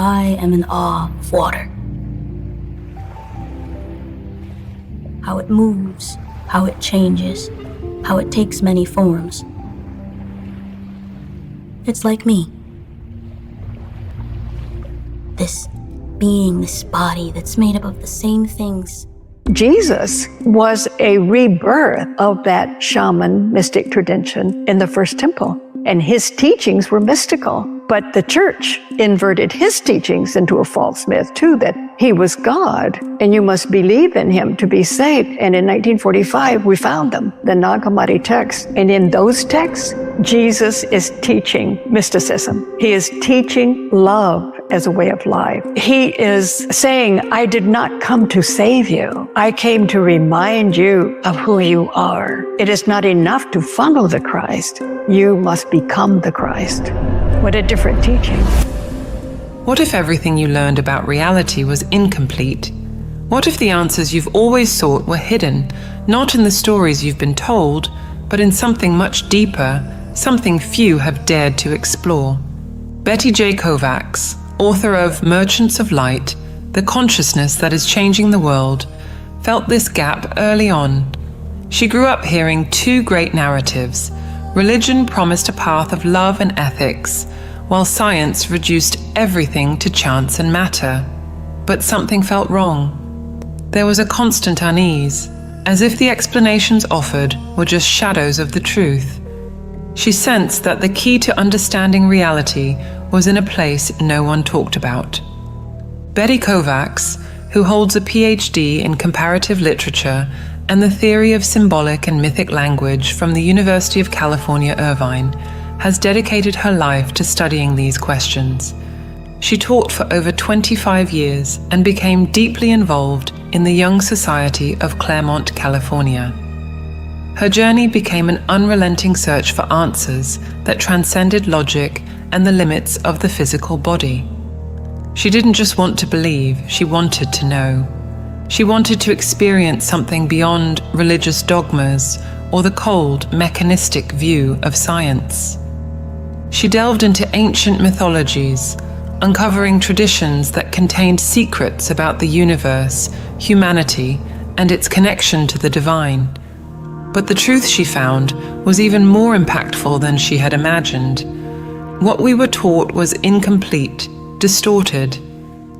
I am in awe of water. How it moves, how it changes, how it takes many forms. It's like me. This being, this body that's made up of the same things. Jesus was a rebirth of that shaman mystic tradition in the first temple, and his teachings were mystical. But the church inverted his teachings into a false myth too, that he was God and you must believe in him to be saved. And in 1945, we found them, the Nag Hammadi texts. And in those texts, Jesus is teaching mysticism. He is teaching love as a way of life. He is saying, I did not come to save you. I came to remind you of who you are. It is not enough to follow the Christ. You must become the Christ. What a different teaching. What if everything you learned about reality was incomplete? What if the answers you've always sought were hidden, not in the stories you've been told, but in something much deeper, something few have dared to explore? Betty J. Kovacs, author of Merchants of Light, The Consciousness That Is Changing the World, felt this gap early on. She grew up hearing two great narratives. Religion promised a path of love and ethics, while science reduced everything to chance and matter. But something felt wrong. There was a constant unease, as if the explanations offered were just shadows of the truth. She sensed that the key to understanding reality was in a place no one talked about. Betty Kovacs, who holds a PhD in comparative literature and the theory of symbolic and mythic language from the University of California, Irvine, has dedicated her life to studying these questions. She taught for over 25 years and became deeply involved in the Young Society of Claremont, California. Her journey became an unrelenting search for answers that transcended logic and the limits of the physical body. She didn't just want to believe, she wanted to know. She wanted to experience something beyond religious dogmas or the cold, mechanistic view of science. She delved into ancient mythologies, uncovering traditions that contained secrets about the universe, humanity, and its connection to the divine. But the truth she found was even more impactful than she had imagined. What we were taught was incomplete, distorted.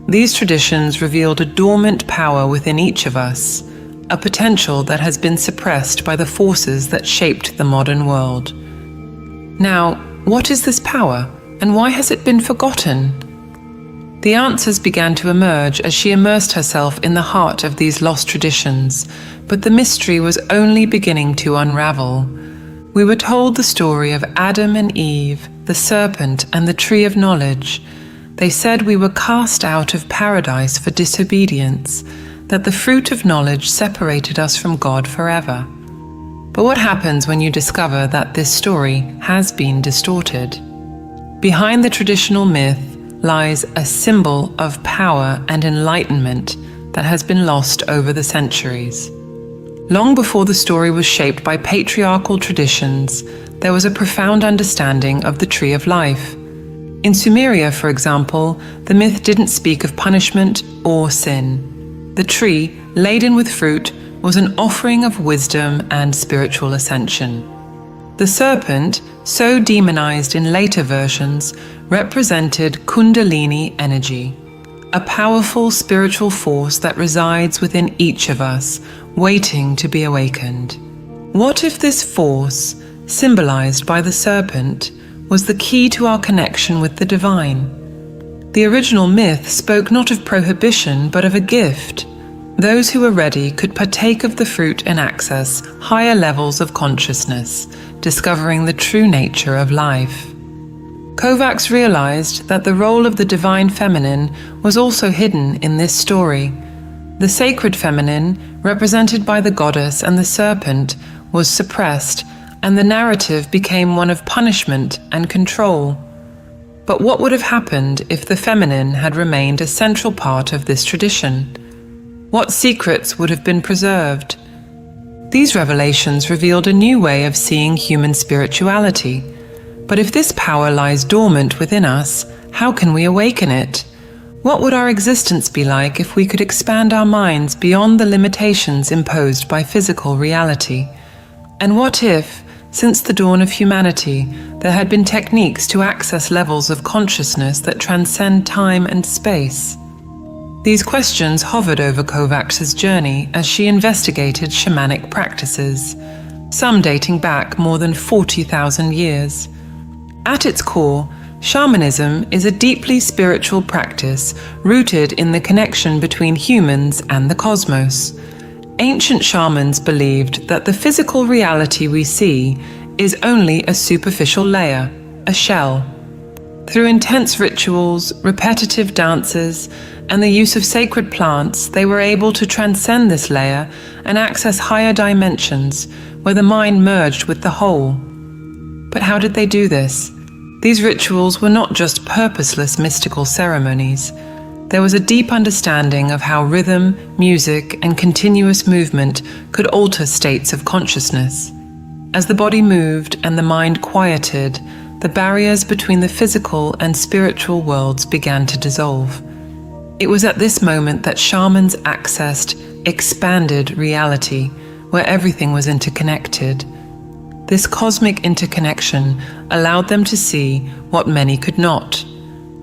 These traditions revealed a dormant power within each of us, a potential that has been suppressed by the forces that shaped the modern world. Now, what is this power, and why has it been forgotten? The answers began to emerge as she immersed herself in the heart of these lost traditions, but the mystery was only beginning to unravel. We were told the story of Adam and Eve, the serpent, and the tree of knowledge. They said we were cast out of paradise for disobedience, that the fruit of knowledge separated us from God forever. But what happens when you discover that this story has been distorted? Behind the traditional myth lies a symbol of power and enlightenment that has been lost over the centuries. Long before the story was shaped by patriarchal traditions, there was a profound understanding of the tree of life. In Sumeria, for example, the myth didn't speak of punishment or sin. The tree, laden with fruit, was an offering of wisdom and spiritual ascension. The serpent, so demonized in later versions, represented Kundalini energy, a powerful spiritual force that resides within each of us, waiting to be awakened. What if this force, symbolized by the serpent, was the key to our connection with the divine? The original myth spoke not of prohibition, but of a gift. Those who were ready could partake of the fruit and access higher levels of consciousness, discovering the true nature of life. Kovacs realized that the role of the divine feminine was also hidden in this story. The sacred feminine, represented by the goddess and the serpent, was suppressed, and the narrative became one of punishment and control. But what would have happened if the feminine had remained a central part of this tradition? What secrets would have been preserved? These revelations revealed a new way of seeing human spirituality. But if this power lies dormant within us, how can we awaken it? What would our existence be like if we could expand our minds beyond the limitations imposed by physical reality? And what if, since the dawn of humanity, there had been techniques to access levels of consciousness that transcend time and space? These questions hovered over Kovacs's journey as she investigated shamanic practices, some dating back more than 40,000 years. At its core, shamanism is a deeply spiritual practice rooted in the connection between humans and the cosmos. Ancient shamans believed that the physical reality we see is only a superficial layer, a shell. Through intense rituals, repetitive dances, and the use of sacred plants, they were able to transcend this layer and access higher dimensions where the mind merged with the whole. But how did they do this? These rituals were not just purposeless mystical ceremonies. There was a deep understanding of how rhythm, music, and continuous movement could alter states of consciousness. As the body moved and the mind quieted, the barriers between the physical and spiritual worlds began to dissolve. It was at this moment that shamans accessed expanded reality, where everything was interconnected. This cosmic interconnection allowed them to see what many could not: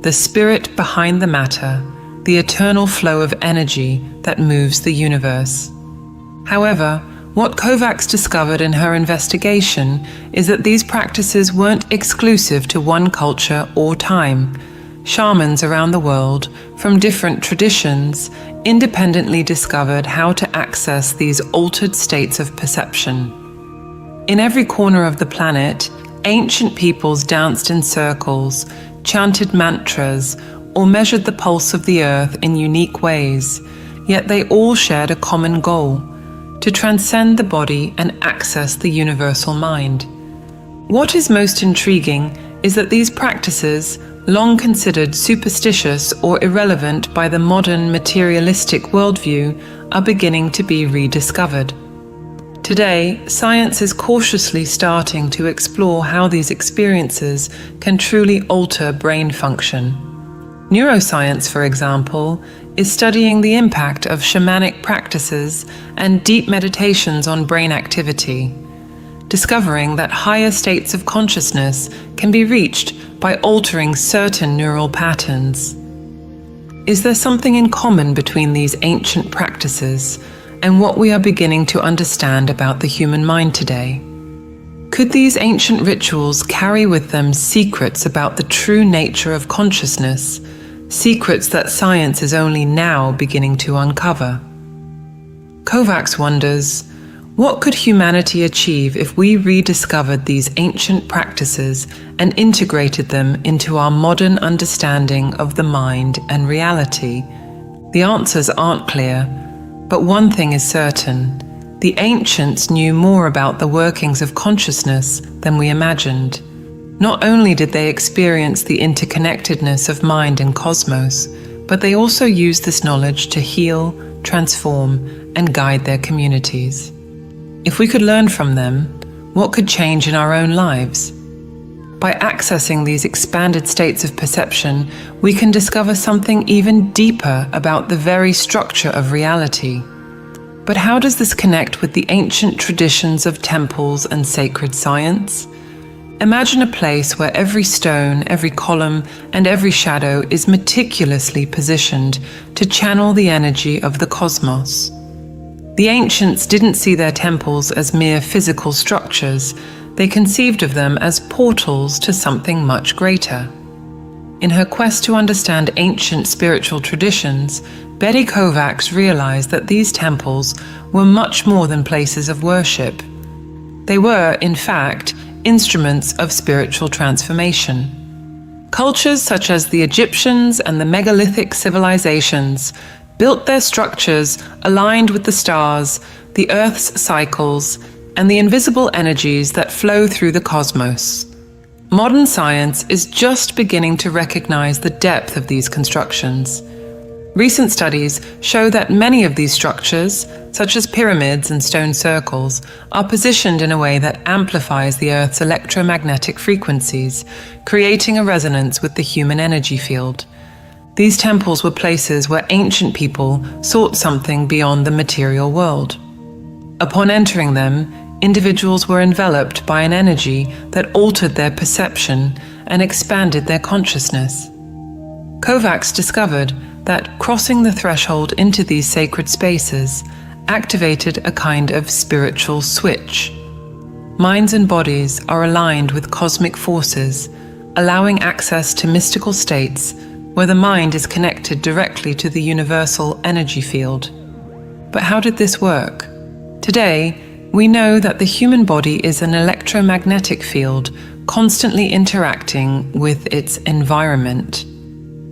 the spirit behind the matter, the eternal flow of energy that moves the universe. However, what Kovacs discovered in her investigation is that these practices weren't exclusive to one culture or time. Shamans around the world, from different traditions, independently discovered how to access these altered states of perception. In every corner of the planet, ancient peoples danced in circles, chanted mantras, or measured the pulse of the earth in unique ways, yet they all shared a common goal: to transcend the body and access the universal mind. What is most intriguing is that these practices, long considered superstitious or irrelevant by the modern materialistic worldview, are beginning to be rediscovered. Today, science is cautiously starting to explore how these experiences can truly alter brain function. Neuroscience, for example, is studying the impact of shamanic practices and deep meditations on brain activity, discovering that higher states of consciousness can be reached by altering certain neural patterns. Is there something in common between these ancient practices and what we are beginning to understand about the human mind today? Could these ancient rituals carry with them secrets about the true nature of consciousness, secrets that science is only now beginning to uncover? Kovacs wonders, what could humanity achieve if we rediscovered these ancient practices and integrated them into our modern understanding of the mind and reality? The answers aren't clear, but one thing is certain: the ancients knew more about the workings of consciousness than we imagined. Not only did they experience the interconnectedness of mind and cosmos, but they also used this knowledge to heal, transform, and guide their communities. If we could learn from them, what could change in our own lives? By accessing these expanded states of perception, we can discover something even deeper about the very structure of reality. But how does this connect with the ancient traditions of temples and sacred science? Imagine a place where every stone, every column, and every shadow is meticulously positioned to channel the energy of the cosmos. The ancients didn't see their temples as mere physical structures. They conceived of them as portals to something much greater. In her quest to understand ancient spiritual traditions, Betty Kovacs realized that these temples were much more than places of worship. They were, in fact, instruments of spiritual transformation. Cultures such as the Egyptians and the megalithic civilizations built their structures aligned with the stars, the Earth's cycles, and the invisible energies that flow through the cosmos. Modern science is just beginning to recognize the depth of these constructions. Recent studies show that many of these structures, such as pyramids and stone circles, are positioned in a way that amplifies the Earth's electromagnetic frequencies, creating a resonance with the human energy field. These temples were places where ancient people sought something beyond the material world. Upon entering them, individuals were enveloped by an energy that altered their perception and expanded their consciousness. Kovacs discovered that crossing the threshold into these sacred spaces activated a kind of spiritual switch. Minds and bodies are aligned with cosmic forces, allowing access to mystical states where the mind is connected directly to the universal energy field. But how did this work? Today, we know that the human body is an electromagnetic field constantly interacting with its environment.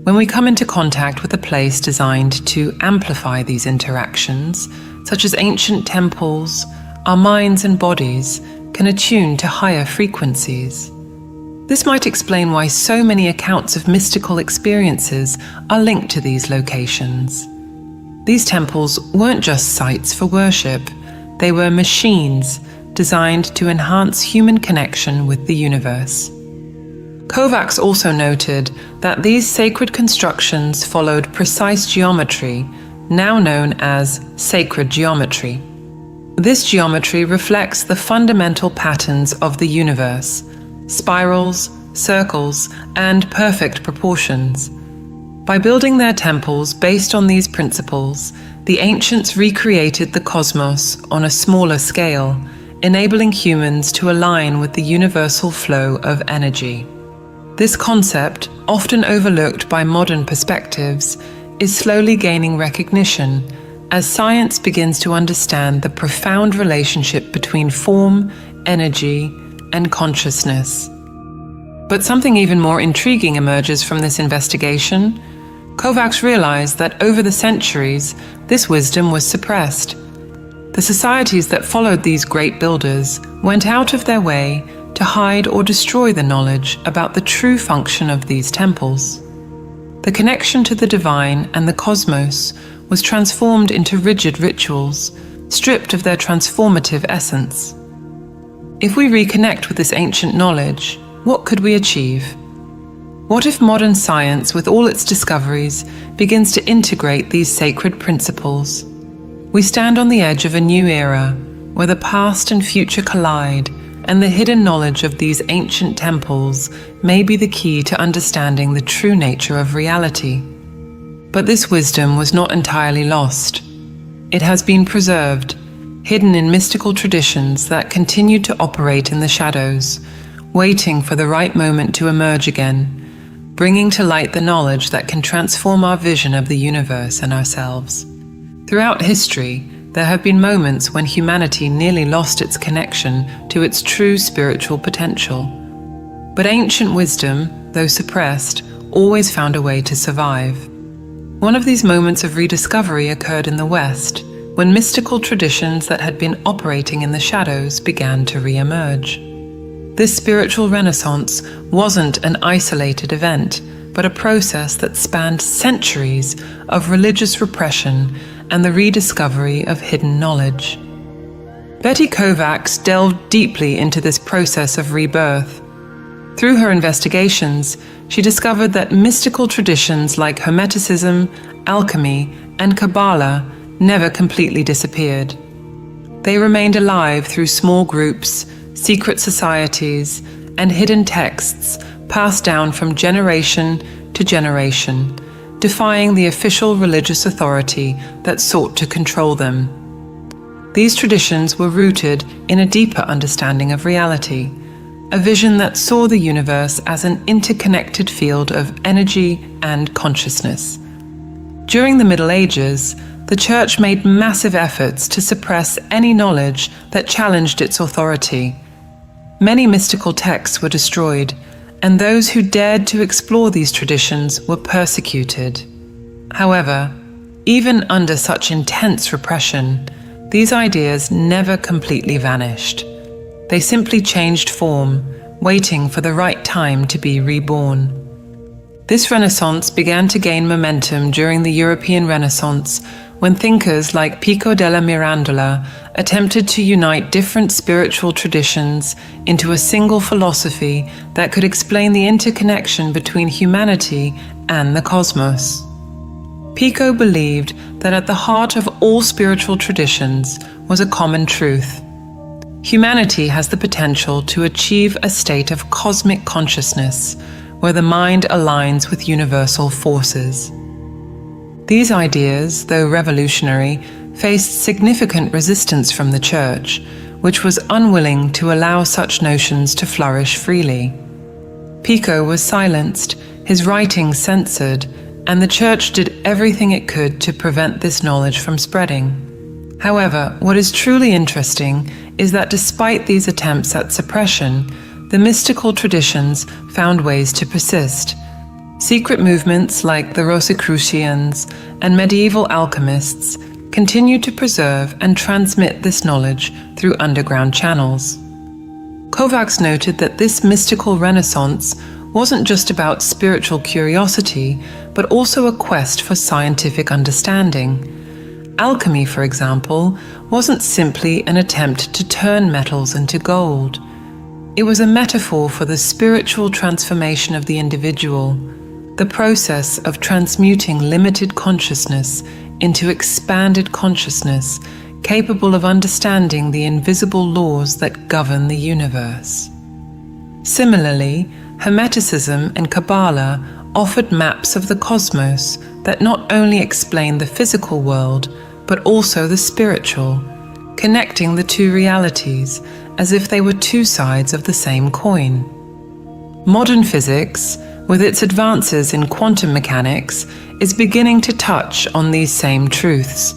When we come into contact with a place designed to amplify these interactions, such as ancient temples, our minds and bodies can attune to higher frequencies. This might explain why so many accounts of mystical experiences are linked to these locations. These temples weren't just sites for worship, they were machines designed to enhance human connection with the universe. Kovacs also noted that these sacred constructions followed precise geometry, now known as sacred geometry. This geometry reflects the fundamental patterns of the universe: spirals, circles, and perfect proportions. By building their temples based on these principles, the ancients recreated the cosmos on a smaller scale, enabling humans to align with the universal flow of energy. This concept, often overlooked by modern perspectives, is slowly gaining recognition as science begins to understand the profound relationship between form, energy, and consciousness. But something even more intriguing emerges from this investigation. Kovacs realized that over the centuries, this wisdom was suppressed. The societies that followed these great builders went out of their way to hide or destroy the knowledge about the true function of these temples. The connection to the divine and the cosmos was transformed into rigid rituals, stripped of their transformative essence. If we reconnect with this ancient knowledge, what could we achieve? What if modern science, with all its discoveries, begins to integrate these sacred principles? We stand on the edge of a new era, where the past and future collide, and the hidden knowledge of these ancient temples may be the key to understanding the true nature of reality. But this wisdom was not entirely lost. It has been preserved, hidden in mystical traditions that continue to operate in the shadows, waiting for the right moment to emerge again, bringing to light the knowledge that can transform our vision of the universe and ourselves. Throughout history, there have been moments when humanity nearly lost its connection to its true spiritual potential. But ancient wisdom, though suppressed, always found a way to survive. One of these moments of rediscovery occurred in the West, when mystical traditions that had been operating in the shadows began to re-emerge. This spiritual renaissance wasn't an isolated event, but a process that spanned centuries of religious repression and the rediscovery of hidden knowledge. Betty Kovacs delved deeply into this process of rebirth. Through her investigations, she discovered that mystical traditions like Hermeticism, alchemy, and Kabbalah never completely disappeared. They remained alive through small groups, secret societies, and hidden texts passed down from generation to generation, defying the official religious authority that sought to control them. These traditions were rooted in a deeper understanding of reality, a vision that saw the universe as an interconnected field of energy and consciousness. During the Middle Ages, the Church made massive efforts to suppress any knowledge that challenged its authority. Many mystical texts were destroyed, and those who dared to explore these traditions were persecuted. However, even under such intense repression, these ideas never completely vanished. They simply changed form, waiting for the right time to be reborn. This Renaissance began to gain momentum during the European Renaissance, when thinkers like Pico della Mirandola attempted to unite different spiritual traditions into a single philosophy that could explain the interconnection between humanity and the cosmos. Pico believed that at the heart of all spiritual traditions was a common truth. Humanity has the potential to achieve a state of cosmic consciousness, where the mind aligns with universal forces. These ideas, though revolutionary, faced significant resistance from the Church, which was unwilling to allow such notions to flourish freely. Pico was silenced, his writings censored, and the Church did everything it could to prevent this knowledge from spreading. However, what is truly interesting is that despite these attempts at suppression, the mystical traditions found ways to persist. Secret movements like the Rosicrucians and medieval alchemists continued to preserve and transmit this knowledge through underground channels. Kovacs noted that this mystical renaissance wasn't just about spiritual curiosity, but also a quest for scientific understanding. Alchemy, for example, wasn't simply an attempt to turn metals into gold. It was a metaphor for the spiritual transformation of the individual, the process of transmuting limited consciousness into expanded consciousness, capable of understanding the invisible laws that govern the universe. Similarly, Hermeticism and Kabbalah offered maps of the cosmos that not only explained the physical world, but also the spiritual, connecting the two realities as if they were two sides of the same coin. Modern physics, with its advances in quantum mechanics, is beginning to touch on these same truths.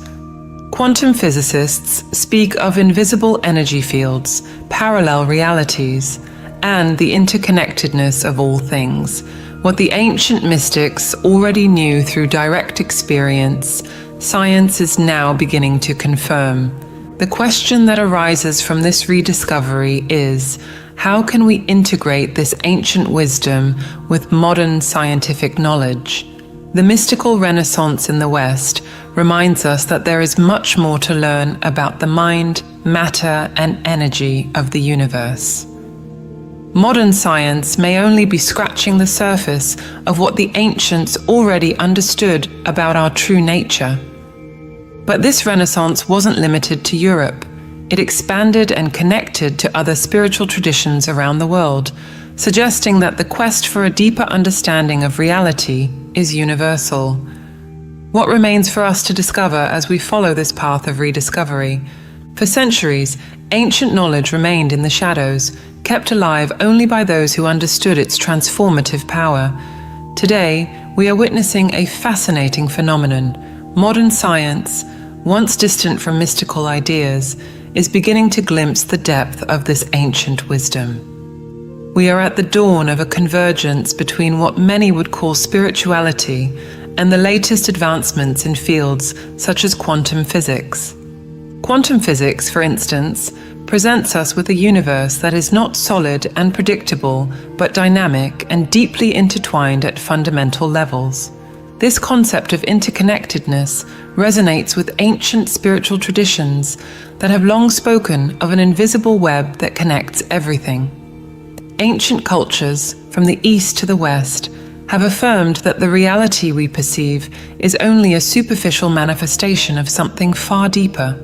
Quantum physicists speak of invisible energy fields, parallel realities, and the interconnectedness of all things, what the ancient mystics already knew through direct experience. Science is now beginning to confirm. The question that arises from this rediscovery is, how can we integrate this ancient wisdom with modern scientific knowledge? The mystical renaissance in the West reminds us that there is much more to learn about the mind, matter, and energy of the universe. Modern science may only be scratching the surface of what the ancients already understood about our true nature. But this renaissance wasn't limited to Europe. It expanded and connected to other spiritual traditions around the world, suggesting that the quest for a deeper understanding of reality is universal. What remains for us to discover as we follow this path of rediscovery? For centuries, ancient knowledge remained in the shadows, kept alive only by those who understood its transformative power. Today, we are witnessing a fascinating phenomenon. Modern science, once distant from mystical ideas, is beginning to glimpse the depth of this ancient wisdom. We are at the dawn of a convergence between what many would call spirituality and the latest advancements in fields such as quantum physics. Quantum physics, for instance, presents us with a universe that is not solid and predictable, but dynamic and deeply intertwined at fundamental levels. This concept of interconnectedness resonates with ancient spiritual traditions that have long spoken of an invisible web that connects everything. Ancient cultures, from the East to the West, have affirmed that the reality we perceive is only a superficial manifestation of something far deeper,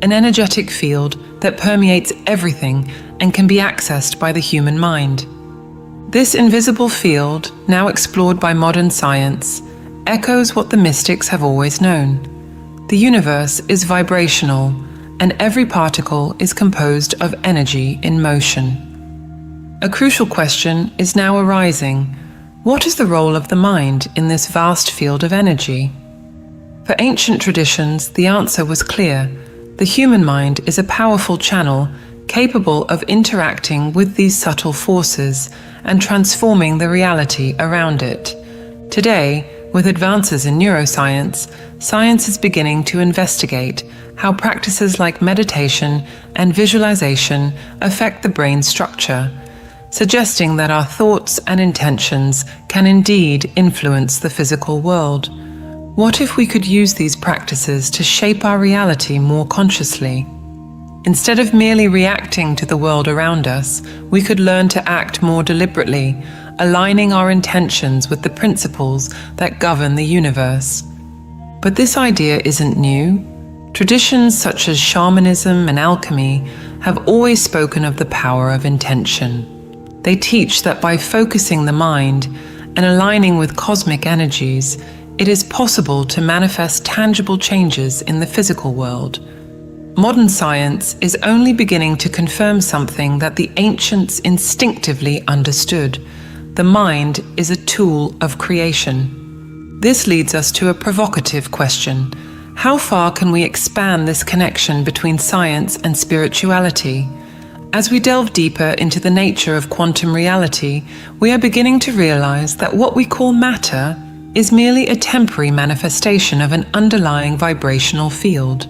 an energetic field that permeates everything and can be accessed by the human mind. This invisible field, now explored by modern science, echoes what the mystics have always known. The universe is vibrational, and every particle is composed of energy in motion. A crucial question is now arising: what is the role of the mind in this vast field of energy? For ancient traditions, the answer was clear. The human mind is a powerful channel capable of interacting with these subtle forces and transforming the reality around it. Today, with advances in neuroscience, science is beginning to investigate how practices like meditation and visualization affect the brain's structure, suggesting that our thoughts and intentions can indeed influence the physical world. What if we could use these practices to shape our reality more consciously? Instead of merely reacting to the world around us, we could learn to act more deliberately, aligning our intentions with the principles that govern the universe. But this idea isn't new. Traditions such as shamanism and alchemy have always spoken of the power of intention. They teach that by focusing the mind and aligning with cosmic energies, it is possible to manifest tangible changes in the physical world. Modern science is only beginning to confirm something that the ancients instinctively understood. The mind is a tool of creation. This leads us to a provocative question. How far can we expand this connection between science and spirituality? As we delve deeper into the nature of quantum reality, we are beginning to realize that what we call matter is merely a temporary manifestation of an underlying vibrational field.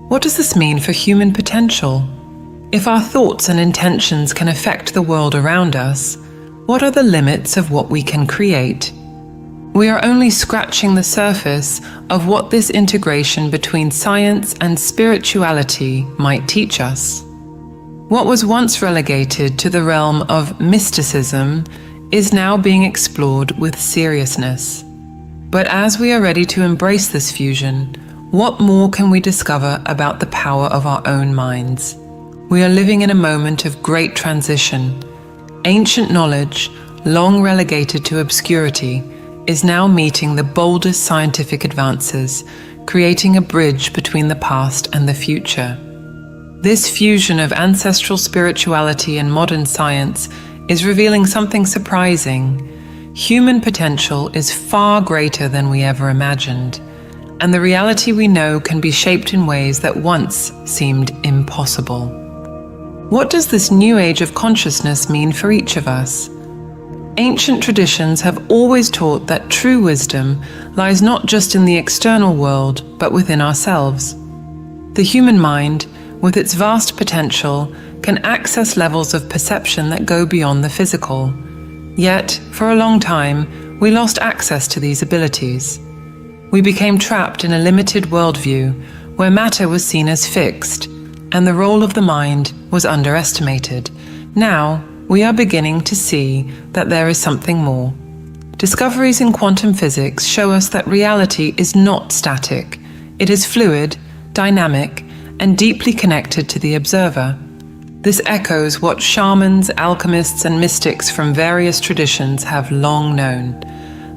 What does this mean for human potential? If our thoughts and intentions can affect the world around us, what are the limits of what we can create? We are only scratching the surface of what this integration between science and spirituality might teach us. What was once relegated to the realm of mysticism is now being explored with seriousness. But as we are ready to embrace this fusion, what more can we discover about the power of our own minds? We are living in a moment of great transition. Ancient knowledge, long relegated to obscurity, is now meeting the boldest scientific advances, creating a bridge between the past and the future. This fusion of ancestral spirituality and modern science is revealing something surprising. Human potential is far greater than we ever imagined, and the reality we know can be shaped in ways that once seemed impossible. What does this new age of consciousness mean for each of us? Ancient traditions have always taught that true wisdom lies not just in the external world, but within ourselves. The human mind, with its vast potential, can access levels of perception that go beyond the physical. Yet, for a long time, we lost access to these abilities. We became trapped in a limited worldview where matter was seen as fixed, and the role of the mind was underestimated. Now, we are beginning to see that there is something more. Discoveries in quantum physics show us that reality is not static. It is fluid, dynamic, and deeply connected to the observer. This echoes what shamans, alchemists, and mystics from various traditions have long known.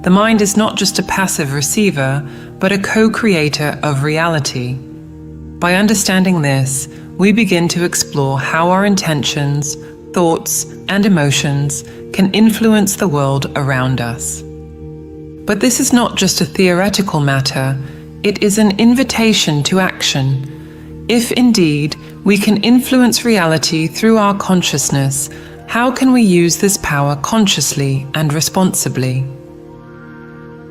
The mind is not just a passive receiver, but a co-creator of reality. By understanding this, we begin to explore how our intentions, thoughts, and emotions can influence the world around us. But this is not just a theoretical matter, it is an invitation to action. If indeed we can influence reality through our consciousness, how can we use this power consciously and responsibly?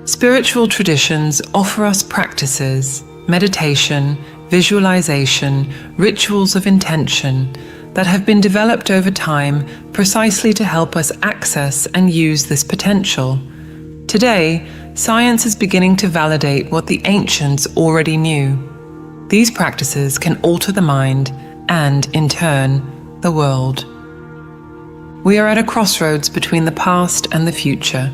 Spiritual traditions offer us practices, meditation, visualization, rituals of intention that have been developed over time precisely to help us access and use this potential. Today, science is beginning to validate what the ancients already knew. These practices can alter the mind and, in turn, the world. We are at a crossroads between the past and the future.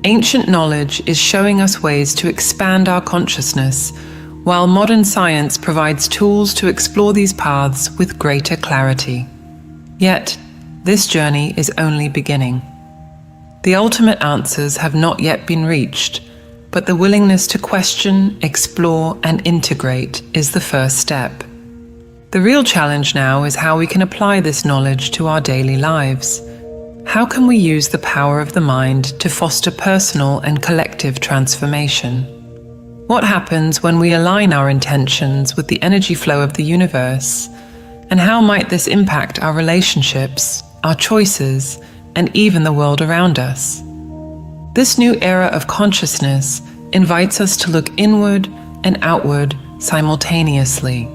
Ancient knowledge is showing us ways to expand our consciousness, while modern science provides tools to explore these paths with greater clarity. Yet, this journey is only beginning. The ultimate answers have not yet been reached, but the willingness to question, explore, and integrate is the first step. The real challenge now is how we can apply this knowledge to our daily lives. How can we use the power of the mind to foster personal and collective transformation? What happens when we align our intentions with the energy flow of the universe? And how might this impact our relationships, our choices, and even the world around us? This new era of consciousness invites us to look inward and outward simultaneously.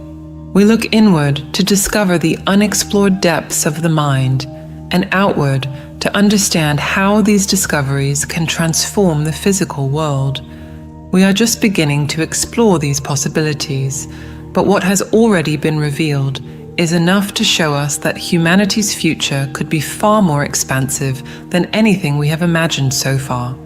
We look inward to discover the unexplored depths of the mind, and outward to understand how these discoveries can transform the physical world. We are just beginning to explore these possibilities, but what has already been revealed is enough to show us that humanity's future could be far more expansive than anything we have imagined so far.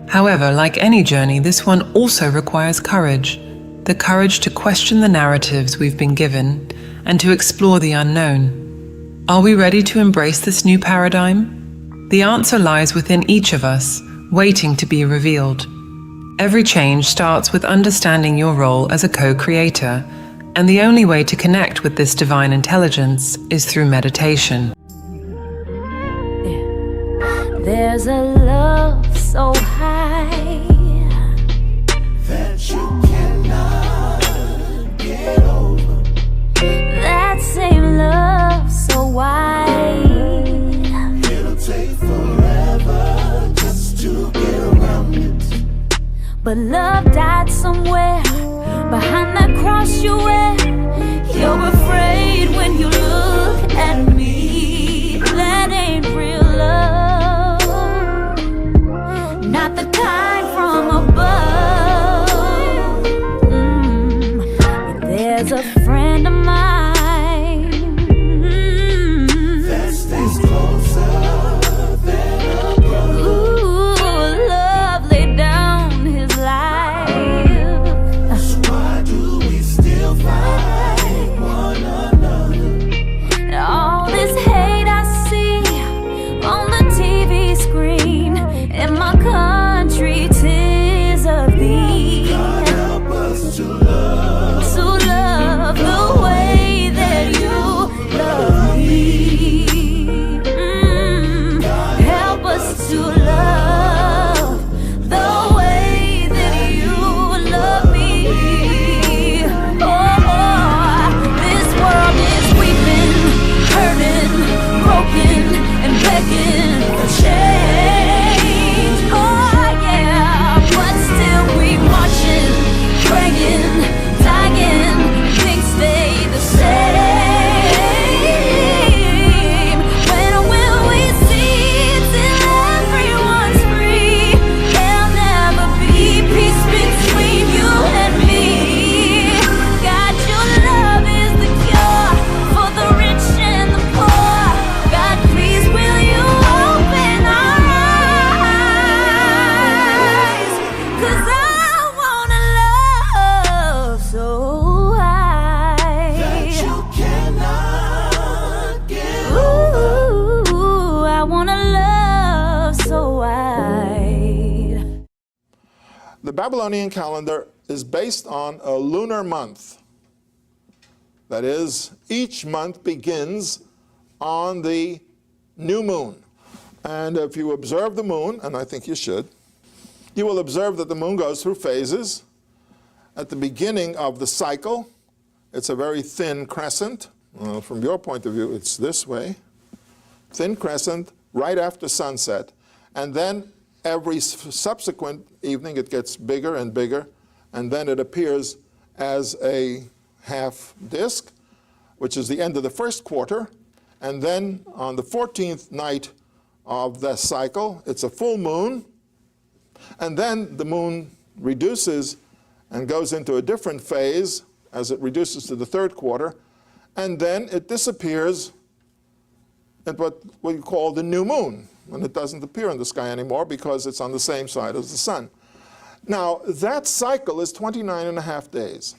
However, like any journey, this one also requires courage. The courage to question the narratives we've been given and to explore the unknown. Are we ready to embrace this new paradigm? The answer lies within each of us, waiting to be revealed. Every change starts with understanding your role as a co-creator, and the only way to connect with this divine intelligence is through meditation. There's a love so high that you cannot get over. That same love so wide. It'll take forever just to get around it. But love died somewhere behind that cross you wear. You're afraid when you look at me. That ain't real love, not the kind from above. But there's a friend of mine that stays closer than a brother. Ooh, love laid down his life. So why do we still fight one another? All this hate I see on the TV screen in my country, 'tis of thee. God help us to love The way that you love me. Help us to love the way that you love me. Oh, this world is weeping, hurting, broken, and begging for change. Oh yeah, but still we marching, praying, dying, things stay the same. When will we see till everyone's free? There'll never be peace between you and me. God, your love is the cure for the rich and the poor. God, please will you open our eyes? 'Cause I wanna love so high. that you cannot get over. Ooh, I wanna love so wide. The Babylonian calendar is based on a lunar month. That is, each month begins on the new moon. And if you observe the moon, and I think you should, you will observe that the moon goes through phases. At the beginning of the cycle, it's a very thin crescent. From your point of view, it's this way. Thin crescent right after sunset. And then every subsequent evening it gets bigger and bigger, and then it appears as a half disk, which is the end of the first quarter. And then on the 14th night of the cycle, it's a full moon. And then the moon reduces and goes into a different phase as it reduces to the third quarter. And then it disappears at what we call the new moon, when it doesn't appear in the sky anymore because it's on the same side as the sun. Now, that cycle is 29 and a half days.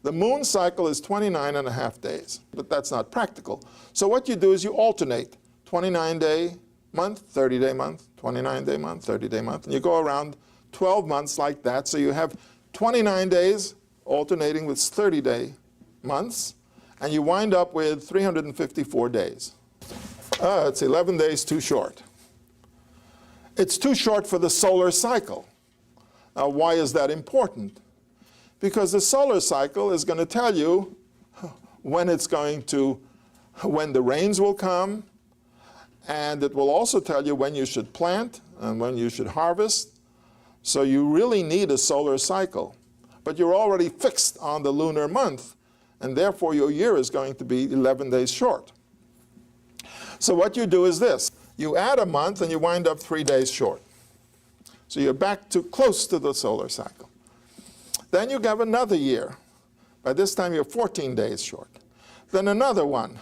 The moon cycle is 29 and a half days, but that's not practical. So what you do is you alternate 29-day month, 30-day month, 29-day month, 30-day month, and you go around 12 months like that. So you have 29 days alternating with 30-day months, and you wind up with 354 days. It's 11 days too short. It's too short for the solar cycle. Now, why is that important? Because the solar cycle is going to tell you when the rains will come, and it will also tell you when you should plant and when you should harvest. So you really need a solar cycle. But you're already fixed on the lunar month, and therefore your year is going to be 11 days short. So what you do is this. You add a month and you wind up 3 days short. So you're back to close to the solar cycle. Then you have another year. By this time, you're 14 days short. Then another one,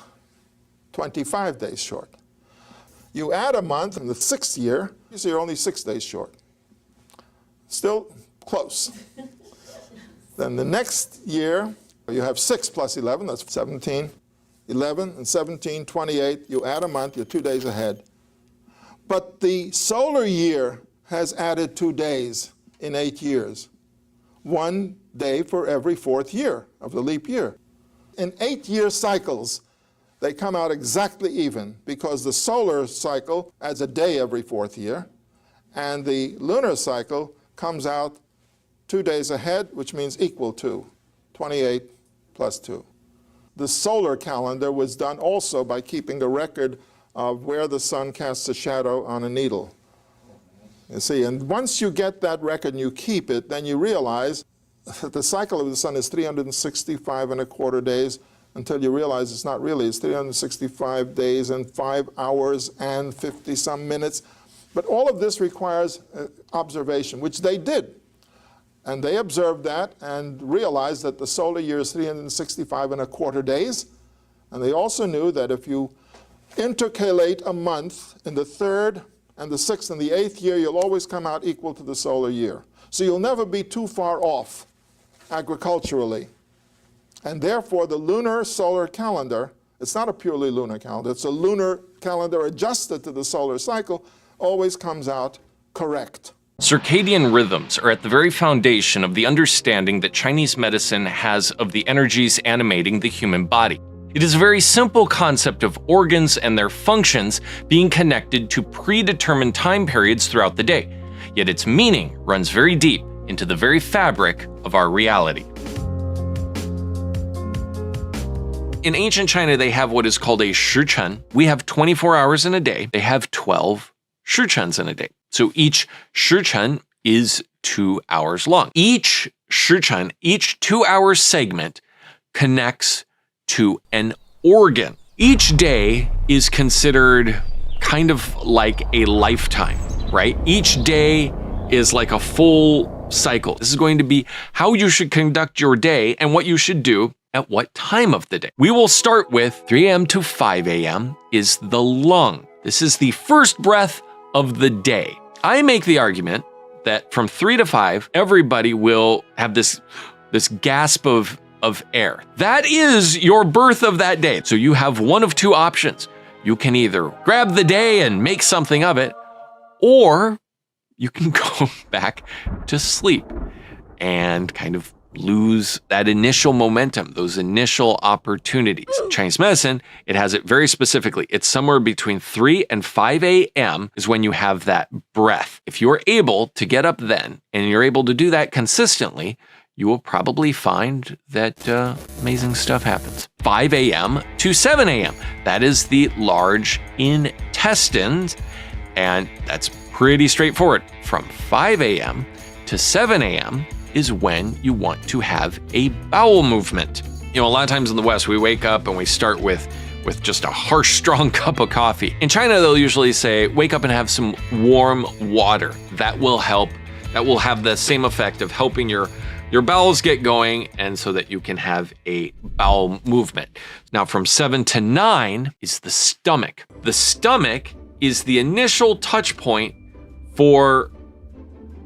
25 days short. You add a month in the 6th year, so you're only 6 days short. Still close. Then the next year, you have 6 plus 11, that's 17. 11 and 17, 28. You add a month, you're 2 days ahead. But the solar year has added 2 days in 8 years. 1 day for every 4th year of the leap year. In 8-year cycles, they come out exactly even because the solar cycle adds a day every 4th year, and the lunar cycle comes out 2 days ahead, which means equal to 28 plus 2. The solar calendar was done also by keeping a record of where the sun casts a shadow on a needle. You see, and once you get that record and you keep it, then you realize that the cycle of the sun is 365 and a quarter days until you realize it's not really. It's 365 days and 5 hours and 50-some minutes. But all of this requires observation, which they did. And they observed that and realized that the solar year is 365 and a quarter days. And they also knew that if you intercalate a month in the 3rd and the 6th and the 8th year, you'll always come out equal to the solar year. So you'll never be too far off agriculturally. And therefore, the lunar solar calendar, it's not a purely lunar calendar, it's a lunar calendar adjusted to the solar cycle, always comes out correct. Circadian rhythms are at the very foundation of the understanding that Chinese medicine has of the energies animating the human body. It is a very simple concept of organs and their functions being connected to predetermined time periods throughout the day, yet its meaning runs very deep into the very fabric of our reality. In ancient China, they have what is called a shichen. We have 24 hours in a day. They have 12 shichens in a day. So each shichen is 2 hours long. Each shichen, each 2-hour segment connects to an organ. Each day is considered kind of like a lifetime, right? Each day is like a full cycle. This is going to be how you should conduct your day and what you should do at what time of the day. We will start with 3 a.m. to 5 a.m. is the lung. This is the first breath of the day. I make the argument that from 3 to 5, everybody will have this gasp of air. That is your birth of that day. So you have one of two options. You can either grab the day and make something of it, or you can go back to sleep and kind of lose that initial momentum, those initial opportunities. Chinese medicine, it has it very specifically. It's somewhere between 3 and 5 a.m. is when you have that breath. If you're able to get up then, and you're able to do that consistently, you will probably find that amazing stuff happens. 5 a.m. to 7 a.m. That is the large intestines, and that's pretty straightforward. From 5 a.m. to 7 a.m. is when you want to have a bowel movement. You know, a lot of times in the West, we wake up and we start with just a harsh, strong cup of coffee. In China, they'll usually say, wake up and have some warm water. That will help. That will have the same effect of helping your bowels get going, and so that you can have a bowel movement. Now, from 7 to 9 is the stomach. The stomach is the initial touch point for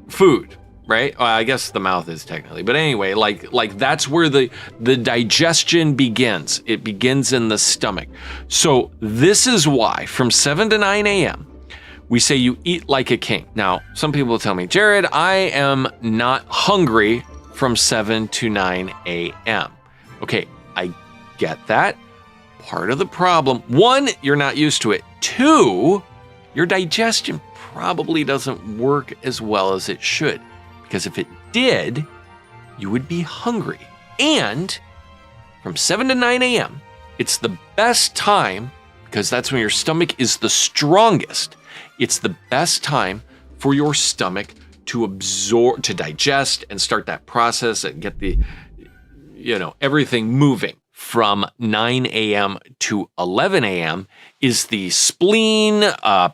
food. Right? Well, I guess the mouth is technically, but anyway, like that's where the digestion begins. It begins in the stomach. So this is why from 7 to 9 a.m. we say you eat like a king. Now, some people will tell me, Jared, I am not hungry from 7 to 9 a.m. Okay, I get that. Part of the problem, 1, you're not used to it. 2, your digestion probably doesn't work as well as it should. Because if it did, you would be hungry. And from 7 to 9 a.m., it's the best time, because that's when your stomach is the strongest. It's the best time for your stomach to absorb, to digest, and start that process and get the, everything moving. From 9 a.m. to 11 a.m. is the spleen,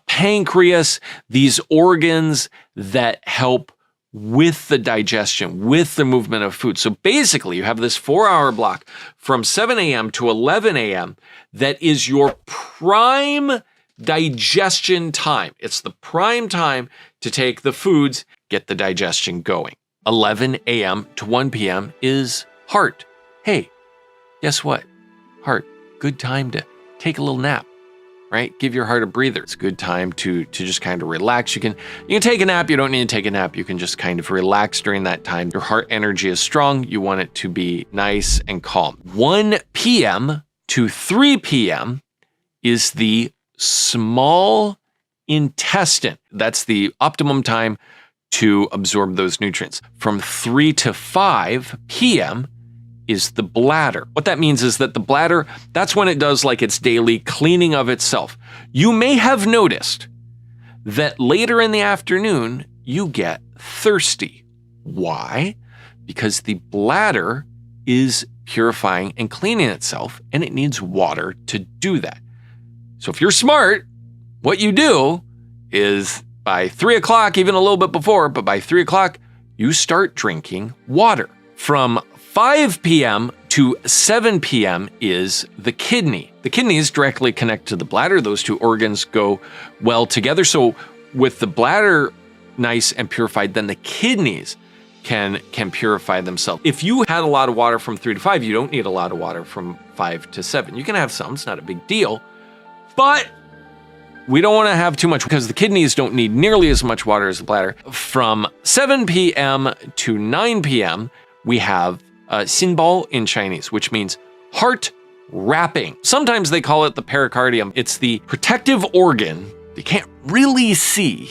pancreas, these organs that help with the digestion, with the movement of food. So basically, you have this 4-hour block from 7 a.m. to 11 a.m. that is your prime digestion time. It's the prime time to take the foods, get the digestion going. 11 a.m. to 1 p.m. is heart. Hey, guess what? Heart, good time to take a little nap, right? Give your heart a breather. It's a good time to just kind of relax. You can take a nap. You don't need to take a nap. You can just kind of relax during that time. Your heart energy is strong. You want it to be nice and calm. 1 p.m. to 3 p.m. is the small intestine. That's the optimum time to absorb those nutrients. From 3 to 5 p.m. is the bladder. What that means is that the bladder, that's when it does like its daily cleaning of itself. You may have noticed that later in the afternoon, you get thirsty. Why? Because the bladder is purifying and cleaning itself, and it needs water to do that. So if you're smart, what you do is by 3 o'clock, even a little bit before, but by 3 o'clock, you start drinking water. From 5 p.m. to 7 p.m. is the kidney. The kidney is directly connected to the bladder. Those two organs go well together. So with the bladder nice and purified, then the kidneys can purify themselves. If you had a lot of water from 3 to 5, you don't need a lot of water from 5 to 7. You can have some, it's not a big deal, but we don't want to have too much because the kidneys don't need nearly as much water as the bladder. From 7 p.m. to 9 p.m., we have xinbao in Chinese, which means heart wrapping. Sometimes they call it the pericardium. It's the protective organ you can't really see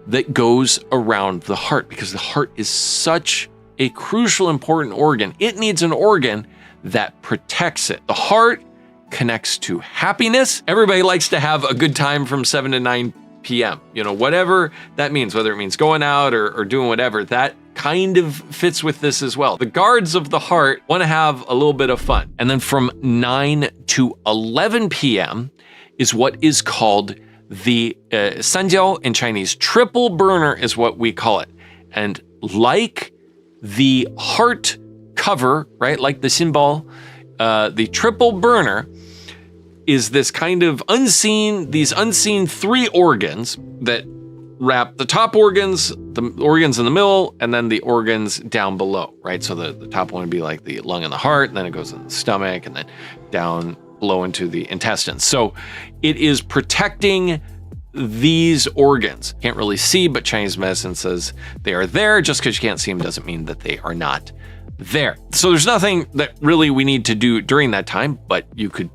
that goes around the heart because the heart is such a crucial, important organ. It needs an organ that protects it. The heart connects to happiness. Everybody likes to have a good time from 7 to 9 p.m. Whatever that means, whether it means going out or doing whatever, that kind of fits with this as well. The guards of the heart want to have a little bit of fun. And then from 9 to 11 p.m. is what is called the sanjiao in Chinese. Triple burner is what we call it. And like the heart cover, right, like the xinbao, the triple burner is this kind of these unseen 3 organs that wrap the top organs, the organs in the middle, and then the organs down below, right? So the top one would be like the lung and the heart, and then it goes in the stomach, and then down below into the intestines. So it is protecting these organs. Can't really see, but Chinese medicine says they are there. Just because you can't see them doesn't mean that they are not there. So there's nothing that really we need to do during that time, but you could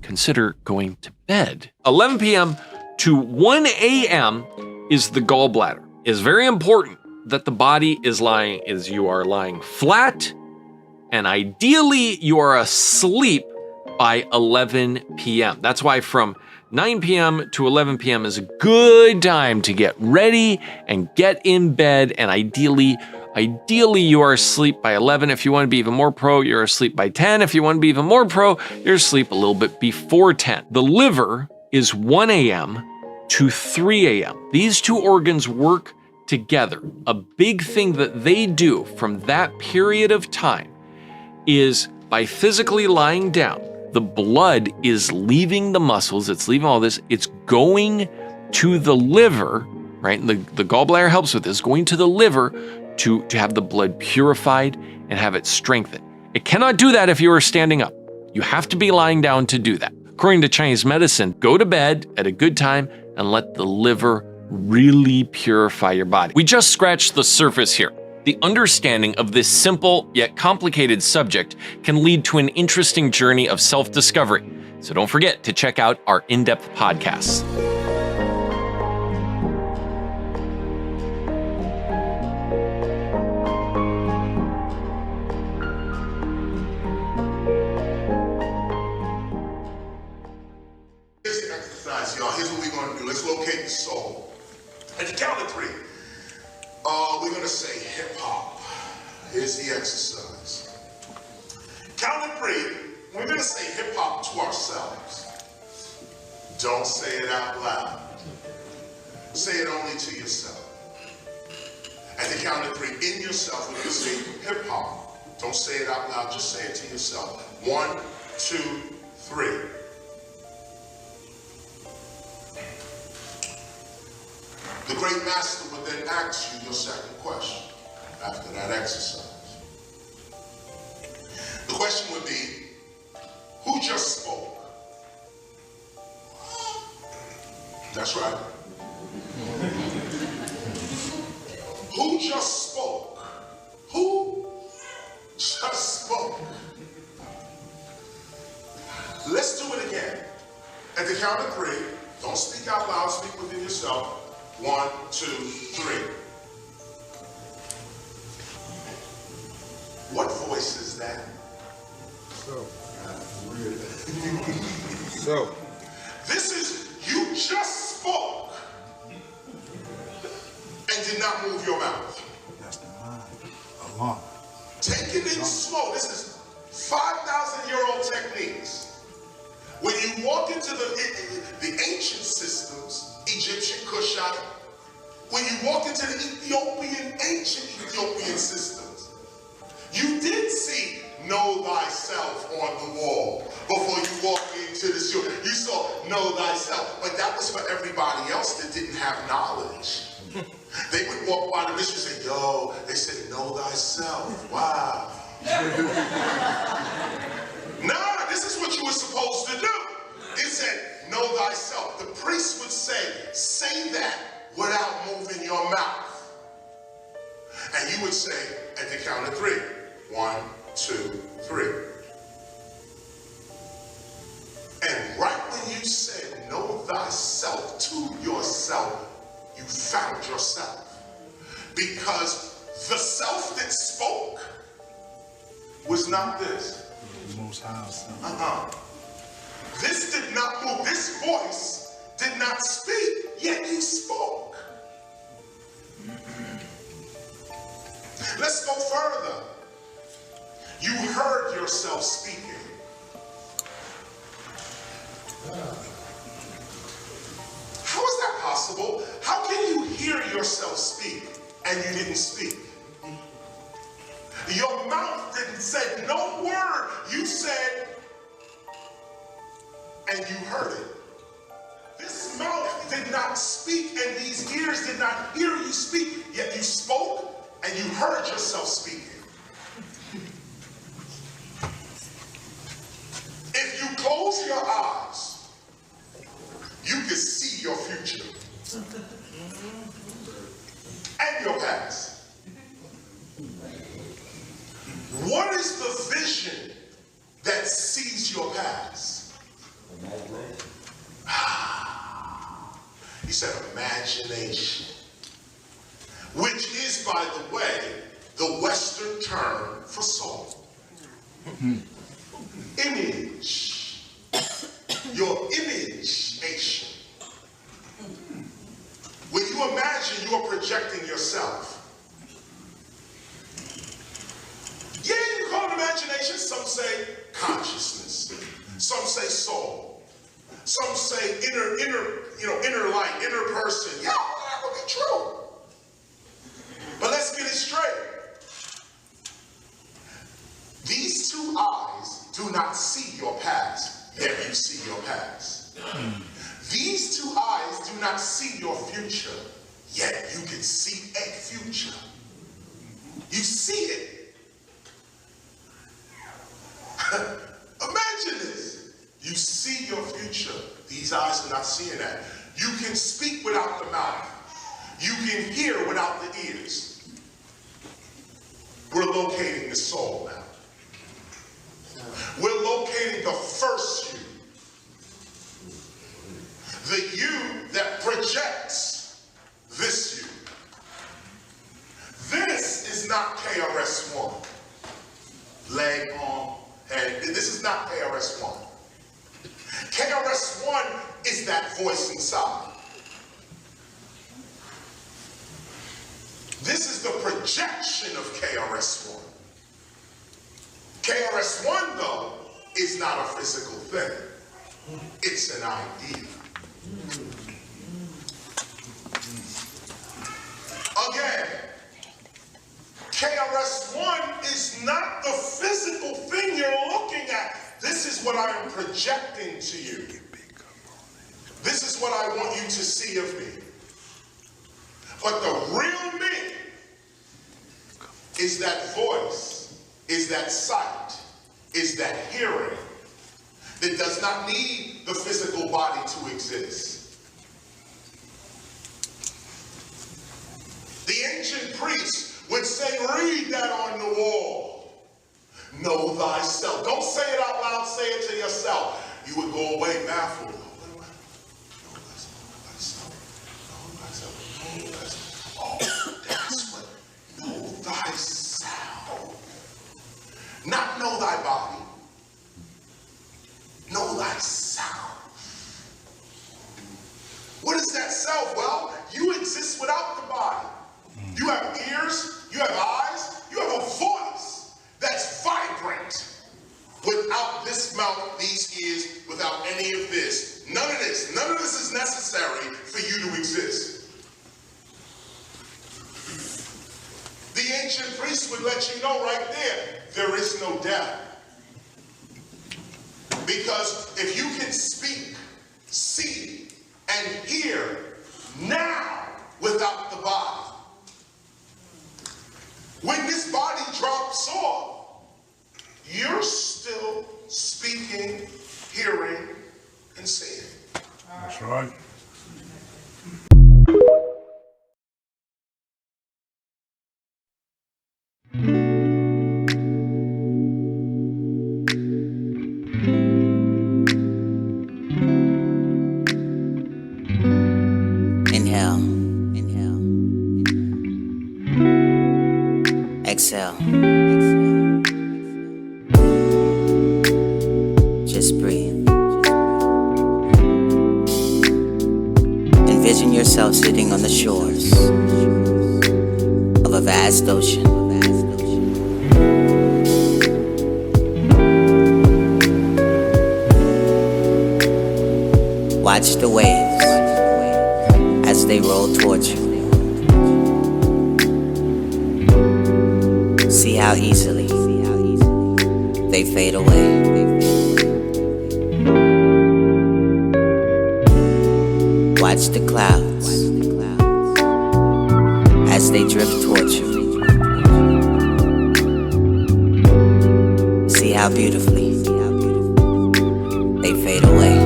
consider going to bed. 11 p.m. to 1 a.m. is the gallbladder. It's very important that the body you are lying flat, and ideally you are asleep by 11 p.m. That's why from 9 p.m. to 11 p.m. is a good time to get ready and get in bed, and ideally you are asleep by 11. If you want to be even more pro, you're asleep by 10. If you want to be even more pro, you're asleep a little bit before 10. The liver is 1 a.m. to 3 a.m. These two organs work together. A big thing that they do from that period of time is by physically lying down, the blood is leaving the muscles, it's leaving all this, it's going to the liver, right? The gallbladder helps with this, going to the liver to have the blood purified and have it strengthened. It cannot do that if you are standing up. You have to be lying down to do that. According to Chinese medicine, go to bed at a good time and let the liver really purify your body. We just scratched the surface here. The understanding of this simple yet complicated subject can lead to an interesting journey of self-discovery. So don't forget to check out our in-depth podcasts. Here's the exercise, y'all. Here's what we're going to do. Let's locate the soul. At the count of 3, we're going to say hip hop. Here's the exercise. Count of 3, we're going to say hip hop to ourselves. Don't say it out loud. Say it only to yourself. At the count of 3, in yourself, we're going to say hip hop. Don't say it out loud, just say it to yourself. 1, 2, 3. The great master would then ask you your second question after that exercise. The question would be, who just spoke? That's right. Who just spoke? Who just spoke? Let's do it again. At the count of 3, don't speak out loud, speak within yourself. 1, 2, 3. What voice is that? So. This is, you just spoke and did not move your mouth. That's the mind. Allah. Take it in slow. This is 5,000-year-old techniques. When you walk into the ancient systems, Egyptian, Kushite, when you walk into the ancient Ethiopian systems, you did see know thyself on the wall before you walked into the store. You saw know thyself, but that was for everybody else that didn't have knowledge. They would walk by the mistress and say, yo, they said know thyself. Wow. Nah, this is what you were supposed to do. It said know thyself. The priest would say that without moving your mouth. And you would say at the count of 3. 1, 2, 3. And right when you said know thyself to yourself, you found yourself. Because the self that spoke was not this. The Most High. This did not move. This voice did not speak, yet you spoke. Let's go further. You heard yourself speaking. How is that possible? How can you hear yourself speak and you didn't speak? Your mouth didn't say no word. You said, and you heard it. This mouth did not speak and these ears did not hear you speak, yet you spoke and you heard yourself speaking. If you close your eyes, you can see your future and your past. What is the vision that sees your past? He said imagination, which is, by the way, the Western term for soul. Image, your imagination. When you imagine, you are projecting yourself. Yeah, you call it imagination. Some say consciousness. Some say soul. Some say inner light, inner person. Yeah, that would be true. But let's get it straight. These two eyes do not see your past, yet you see your past. These two eyes do not see your future, yet you can see a future. You see it. Imagine this. You see your future. These eyes are not seeing that. You can speak without the mouth. You can hear without the ears. We're locating the soul now. We're locating the first you. The you that projects this you. This is not KRS-One. Leg, arm, head. This is not KRS-One. KRS-One is that voice inside. This is the projection of KRS-One. KRS-One, though, is not a physical thing. It's an idea. Again, KRS-One is not the physical thing you're looking at. This is what I am projecting to you. This is what I want you to see of me. But the real me is that voice, is that sight, is that hearing that does not need the physical body to exist. The ancient priests would say, read that on the wall. Know thyself. Don't say it out loud, say it to yourself. You would go away baffled. Know thyself. Oh, that's what. Know thyself. Not know thy body. Know thyself. What is that self? Well, you exist without the body. You have ears, you have eyes, you have a voice that's vibrant. Without this mouth, these ears, without any of this. None of this is necessary for you to exist. The ancient priests would let you know right there is no death. Because if you can speak, see, and hear now without the body, when this body drops off, you're still speaking, hearing, and seeing. That's right. Inhale. Exhale. Just breathe. Envision yourself sitting on the shores of a vast ocean. Watch the waves as they roll towards you. See how easily they fade away. Watch the clouds as they drift towards you. See how beautifully they fade away.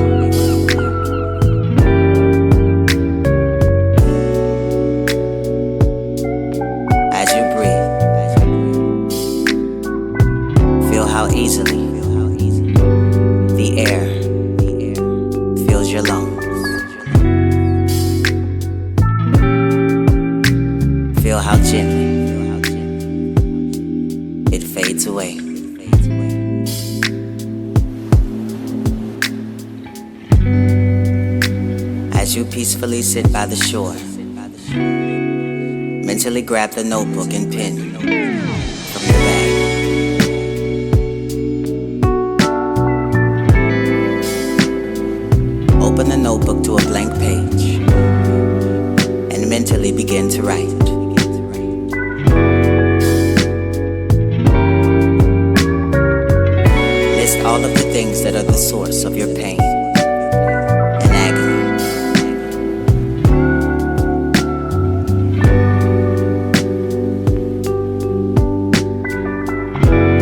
Easily, the air fills your lungs. Feel how gently it fades away. As you peacefully sit by the shore, mentally grab the notebook and pen from your bag. Open the notebook to a blank page and mentally begin to write. List all of the things that are the source of your pain and agony.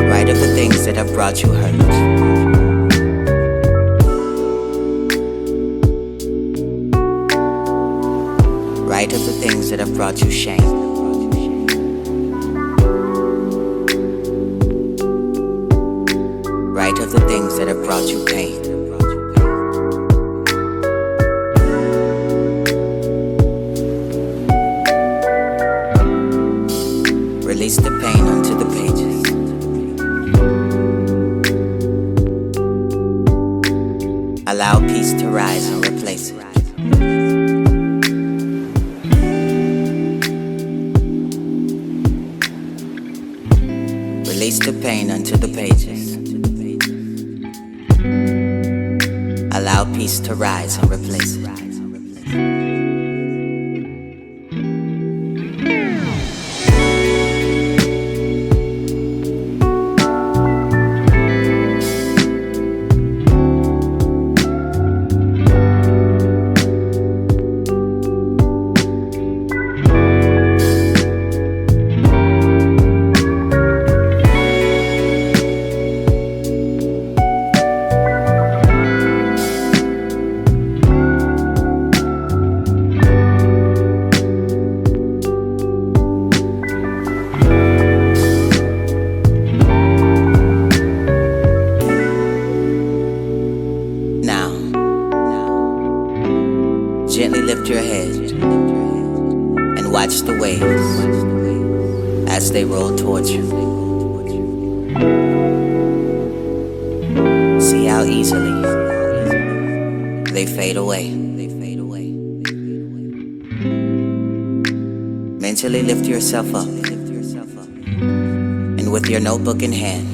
Write of the things that have brought you hurt. Write of the things that have brought you shame. Write of the things that have brought you pain. Release the pain onto the pages. Allow peace to rise and replace it. Release the pain onto the pages. Allow peace to rise and replace it. lift your head and watch the waves as they roll towards you. See how easily they fade away. Mentally lift yourself up, and with your notebook in hand,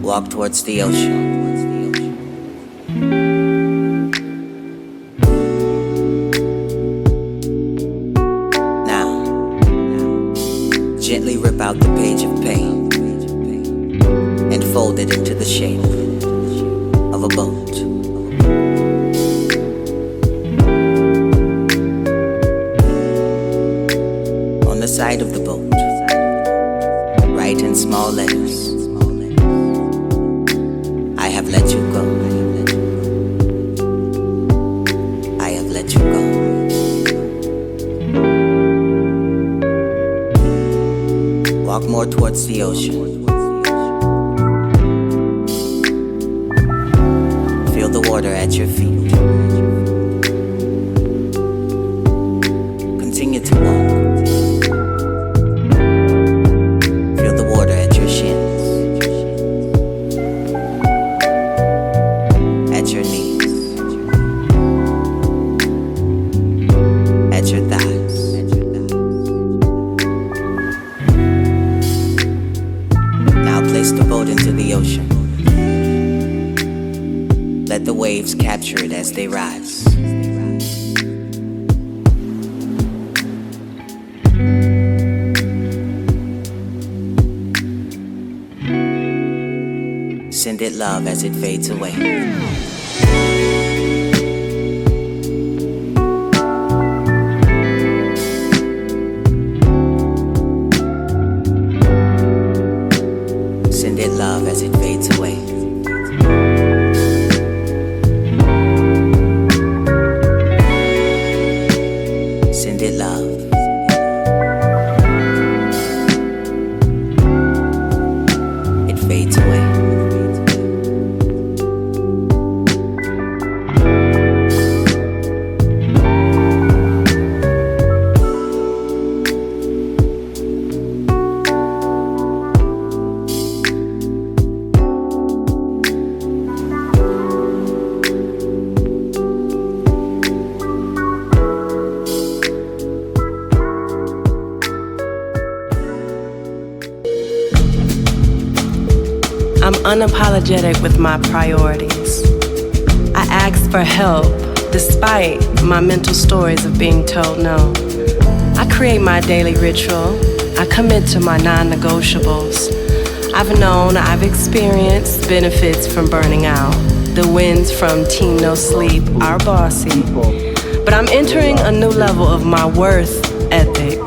walk towards the ocean. Now, gently rip out the page of pain and fold it into the shape of a boat. On the side of the boat, write in small letters, I have let you go. I have let you go. Walk more towards the ocean. Feel the water at your feet. Continue to walk. Feel the water at your shins, at your knees, at your thighs. Now place the boat into the ocean. Let the waves capture it as they rise. Send it love as it fades away. Send it love as it fades away. Send it love. It fades away. I'm unapologetic with my priorities. I ask for help despite my mental stories of being told no. I create my daily ritual. I commit to my non-negotiables. I've experienced benefits from burning out. The wins from Team No Sleep are bossy. But I'm entering a new level of my worth ethic.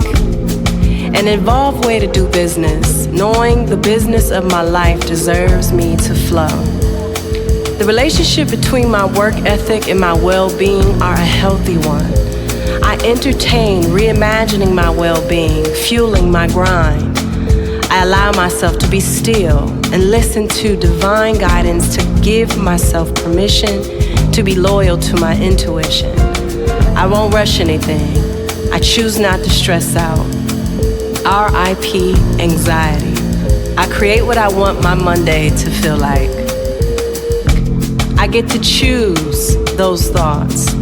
An involved way to do business, knowing the business of my life deserves me to flow. The relationship between my work ethic and my well-being are a healthy one. I entertain reimagining my well-being, fueling my grind. I allow myself to be still and listen to divine guidance to give myself permission to be loyal to my intuition. I won't rush anything. I choose not to stress out. R.I.P. anxiety. I create what I want my Monday to feel like. I get to choose those thoughts.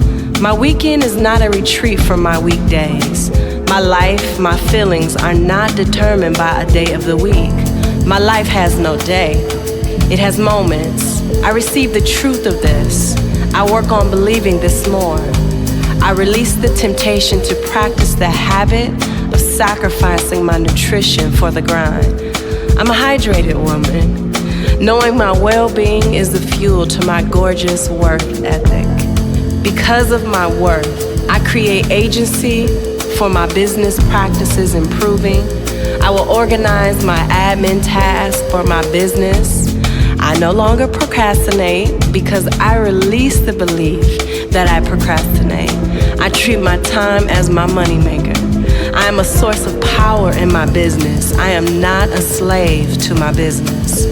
My weekend is not a retreat from my weekdays. My life, my feelings are not determined by a day of the week. My life has no day. It has moments. I receive the truth of this. I work on believing this more. I release the temptation to practice the habit of sacrificing my nutrition for the grind. I'm a hydrated woman. Knowing my well-being is the fuel to my gorgeous worth ethic. Because of my worth, I create agency for my business practices improving. I will organize my admin tasks for my business. I no longer procrastinate because I release the belief that I procrastinate. I treat my time as my moneymaker. I am a source of power in my business. I am not a slave to my business.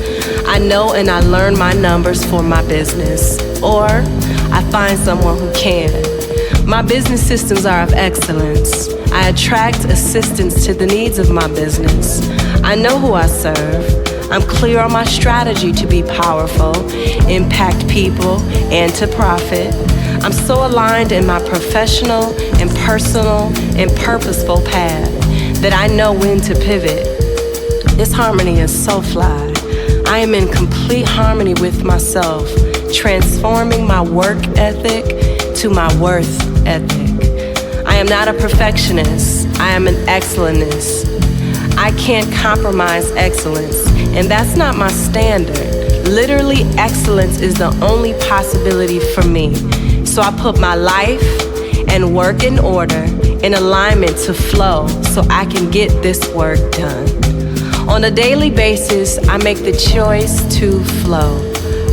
I know and I learn my numbers for my business, or I find someone who can. My business systems are of excellence. I attract assistance to the needs of my business. I know who I serve. I'm clear on my strategy to be powerful, impact people, and to profit. I'm so aligned in my professional and personal and purposeful path that I know when to pivot. This harmony is so fly. I am in complete harmony with myself, transforming my work ethic to my worth ethic. I am not a perfectionist. I am an excellentist. I can't compromise excellence, and that's not my standard. Literally, excellence is the only possibility for me. So I put my life and work in order, in alignment to flow, so I can get this work done. On a daily basis, I make the choice to flow.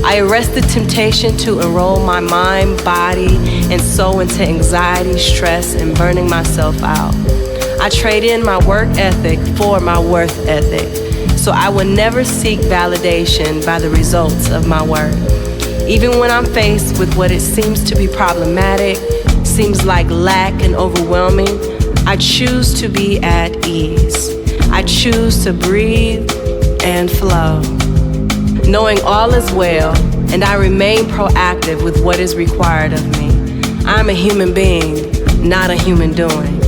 I arrest the temptation to enroll my mind, body, and soul into anxiety, stress, and burning myself out. I trade in my work ethic for my worth ethic, so I will never seek validation by the results of my work. Even when I'm faced with what it seems to be problematic, seems like lack and overwhelming, I choose to be at ease. I choose to breathe and flow, knowing all is well, and I remain proactive with what is required of me. I'm a human being, not a human doing.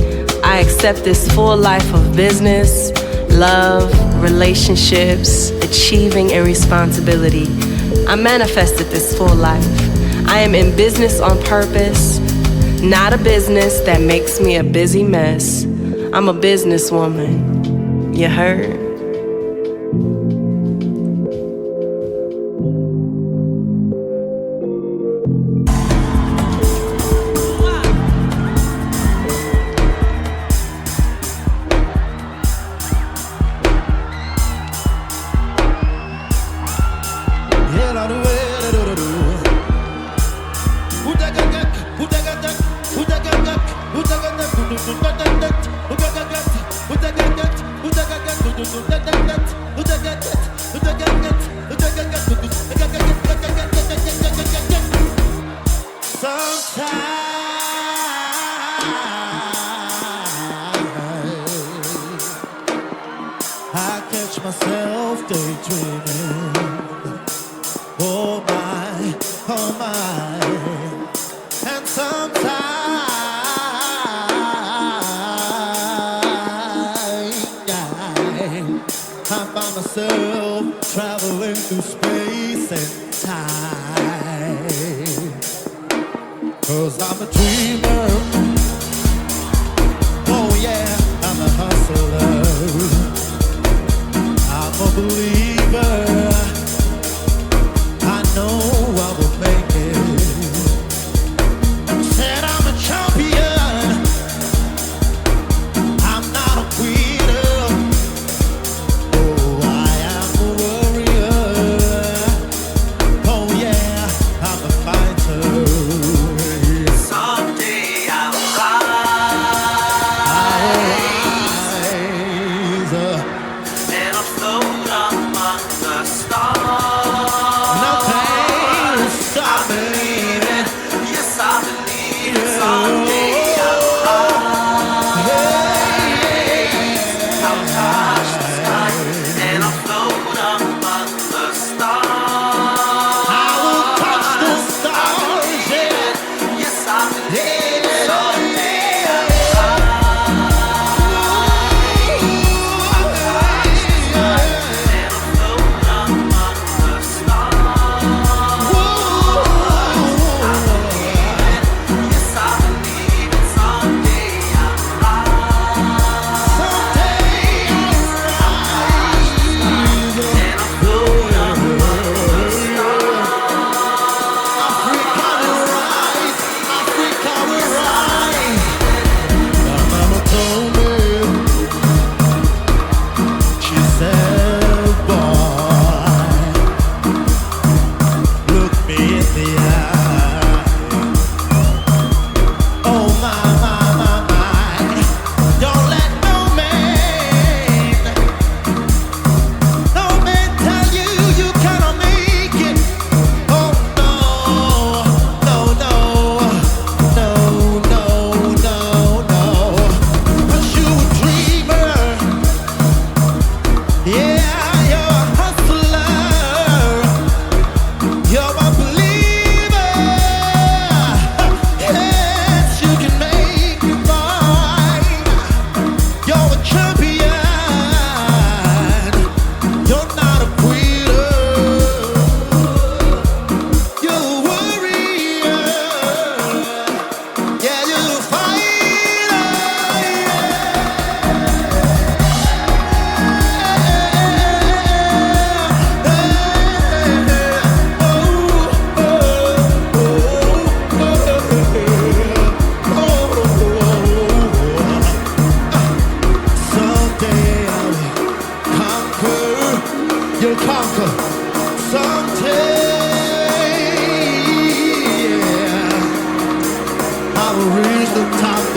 I accept this full life of business, love, relationships, achieving, and responsibility. I manifested this full life. I am in business on purpose, not a business that makes me a busy mess. I'm a businesswoman. You heard? I catch myself daydreaming. Oh my, oh my. And sometimes I find myself traveling through space and time. 'Cause I'm a dreamer. Oh yeah, I'm a hustler. I'm a believer. I know I will make it. Said I'm a champion. I'm not a quitter. Oh, I am a warrior. Oh yeah, I'm a fighter. Someday I'll rise. And I'll float among the stars. Nothing stop believing. Yes, I believe it. Someday I'll rise. I'll touch the sky and I'll float among the stars. I will touch the stars, yeah. Yes, I believe it. Someday I'll rise.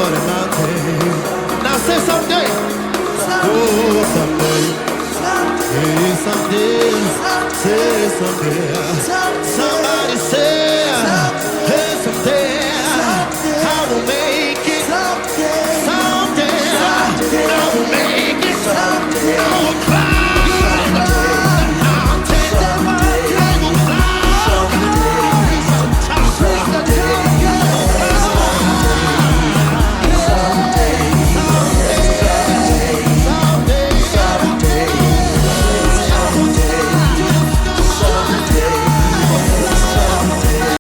40 mountain. Now say someday. Oh, someday. Hey, someday. Say someday. Somebody say